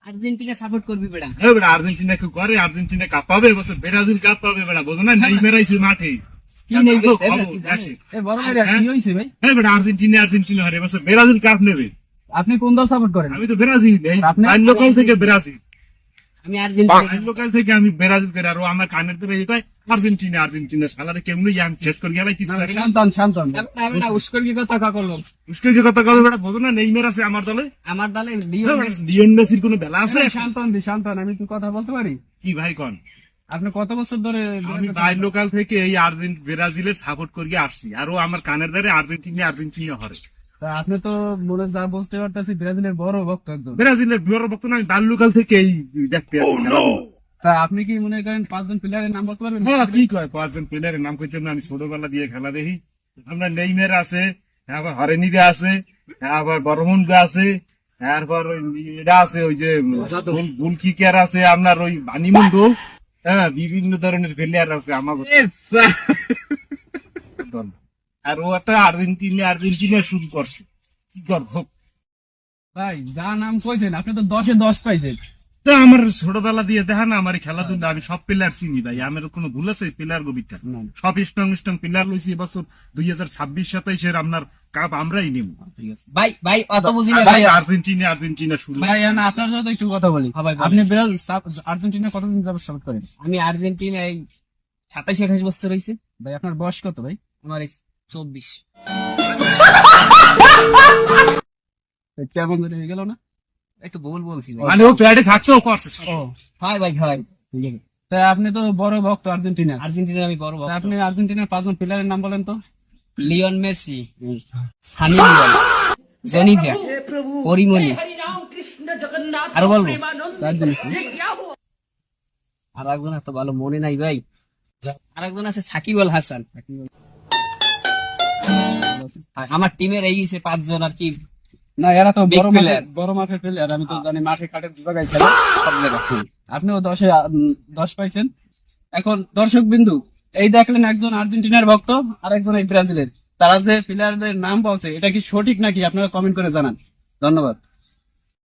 Argentina support করবি বেড়া? হ্যাঁ বেটা, আর্জেন্টিনা কেউ করে? আর্জেন্টিনা কাপ পাবে এবছর, ব্রাজিল কাপ পাবে বেটা, বোঝো না? নেই মেরাইছে মাঠে। কি নেই খবর, বেটা? খবর, আসে। বড় ভাই কি হয়েছে ভাই? হ্যাঁ বেটা, আর্জেন্টিনা হারে এবছর ব্রাজিল কাপ নেবে। আপনি কোন দল সাপোর্ট করেন? আমি তো ব্রাজিল, এই লোকাল থেকে ব্রাজিল, আমি আর্জেন্টিনা। লোকাল থেকে আমি ব্রাজিল করে, আর ও আমার কানের ধরে কয় আর্জেন্টিনা সালারে কেমনি আমি শেষ করে গেলাই শান্ত উস্কর কি কথা কা করলাম? উস্কে যে কথা কথা বেটা, বোঝো না? নেইমার আছে আমার দলে, আমার দলে লিওনেল মেসির কোনো বেলা আছে? শান্ত আমি একটু কথা বলতে পারি? কি ভাই কন? আপনি কত বছর ধরে? আমি বাইর লোকাল থেকে এই ব্রাজিলের সাপোর্ট করিয়ে আসছি, আর ও আমার কানের দ্বারে আর্জেন্টিনা হরে। তা আপনি তো মনে যা বুঝতে পারতেছি ব্রাজিলের বড় ভক্ত একজন। ব্রাজিলের বড় ভক্ত না, আমি বাইর লোকাল থেকে এই দেখতে আসছি খেলাধুলা। তা আপনি কি মনে করেন 5 জন প্লেয়ারের নাম বলতে পারবেন? হ্যাঁ, কি কয় 5 জন প্লেয়ারের নাম কইতে না, আমি ছোটবেলা দিয়ে খেলা দেখি। আমরা নেইমার আছে, আবার হরেনিরা আছে, আবার বরমুন্ডা আছে, তারপর ওই এটা আছে, ওই যে গোলকিপার আছে আপনার ওই বানিমুন্ডল। হ্যাঁ, বিভিন্ন ধরনের প্লেয়ার আছে আমার দল। আর ও একটা আর্জেন্টিনা শুরু করছে, কি করব ভাই যা নাম কইছেন আপনি তো 10-এ 10 পাইছেন। তা? আমার ছোটবেলা দিয়ে দেখা না আমার খেলাধুলা, আমি সব প্লেয়ার চিনি ভাই, আমার কোনো ভুল আছে প্লেয়ার গবিতা? সব স্ট্রং প্লেয়ার লইছি এবছর 2026-27 আপনার কাপ আমরাই নিব। ভাই ভাই অত বুঝি না ভাই ভাই। আর্জেন্টিনা শুরু। ভাই না আপনার সাথে একটু কথা বলি। হ্যাঁ ভাই, বলেন। আপনি ব্রাজিল আর্জেন্টিনা কতদিন যাবত সাপোর্ট করেন? আমি আর্জেন্টিনায় 27-28 বছর হয়েছে। ভাই আপনার বয়স কত ভাই? আমার 24। কেমন হয়ে গেল না? একটু ভুল বলছি ভাই। মানে ও প্যাডে থাকতেও করছে। হয় ভাই হয়। তাই আপনি তো বড় ভক্ত আর্জেন্টিনা। আর্জেন্টিনার আমি বড় তা ভক্ত। আপনি আর্জেন্টিনার 5 জন প্লেয়ারের নাম বলেন তো। Leon Messi, Sunny Leone, Johnny ভ্যা, পরিমণি। আরো বলবো? 4 জন আছে। আর একজন এত ভালো মনে নাই ভাই। আর একজন আছে সাকিব আল হাসান। আর আমার টিমের এই গেছে 5 জন আর কি। না এরা তো Big player. বড় মাঠের প্লেয়ার, আমি তো জানি মাঠে কাটে জায়গায় খেলে সব জায়গায়। আপনিও 10-এ 10 পাইছেন। এখন দর্শক বিন্দু, এই দেখলেন একজন আর্জেন্টিনার ভক্ত আর একজন এই ব্রাজিলের। তারা যে প্লেয়ারদের নাম বলছে এটা কি সঠিক নাকি আপনারা কমেন্ট করে জানান। ধন্যবাদ।